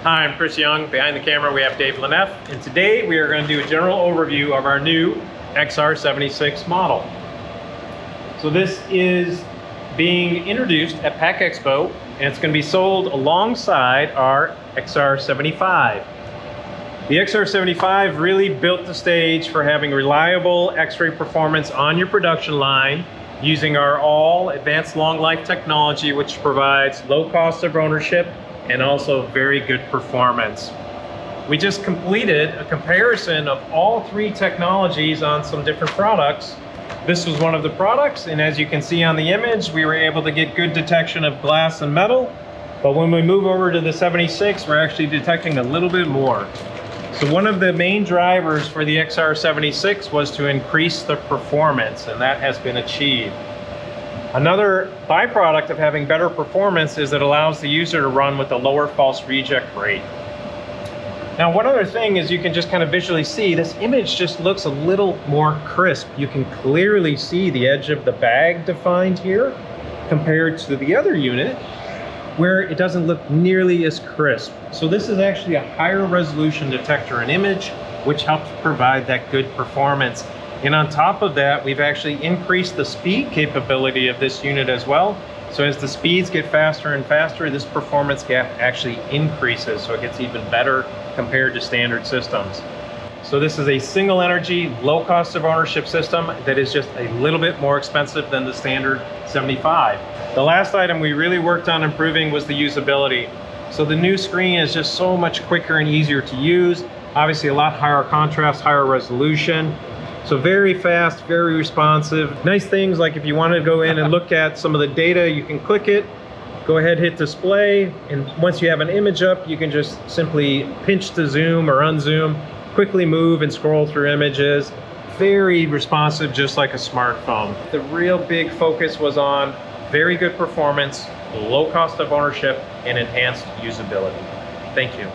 Hi, I'm Chris Young. Behind the camera we have Dave Leneff, and today we are going to do a general overview of our new XR76 model. So this is being introduced at Pack Expo, and it's going to be sold alongside our XR75. The XR75 really built the stage for having reliable X-ray performance on your production line using our all advanced long life technology, which provides low cost of ownership and also very good performance. We just completed a comparison of all three technologies on some different products. This was one of the products, and as you can see on the image, we were able to get good detection of glass and metal. But when we move over to the 76, we're actually detecting a little bit more. So one of the main drivers for the XR76 was to increase the performance, and that has been achieved. Another byproduct of having better performance is it allows the user to run with a lower false reject rate. Now, one other thing is you can just kind of visually see this image just looks a little more crisp. You can clearly see the edge of the bag defined here compared to the other unit where it doesn't look nearly as crisp. So this is actually a higher resolution detector and image, which helps provide that good performance. And on top of that, we've actually increased the speed capability of this unit as well. So as the speeds get faster and faster, this performance gap actually increases, so it gets even better compared to standard systems. So this is a single energy, low cost of ownership system that is just a little bit more expensive than the standard 75. The last item we really worked on improving was the usability. So the new screen is just so much quicker and easier to use. Obviously a lot higher contrast, higher resolution. So very fast, very responsive. Nice things like if you want to go in and look at some of the data, you can click it, go ahead, hit display, and once you have an image up, you can just simply pinch to zoom or unzoom, quickly move and scroll through images. Very responsive, just like a smartphone. The real big focus was on very good performance, low cost of ownership, and enhanced usability. Thank you.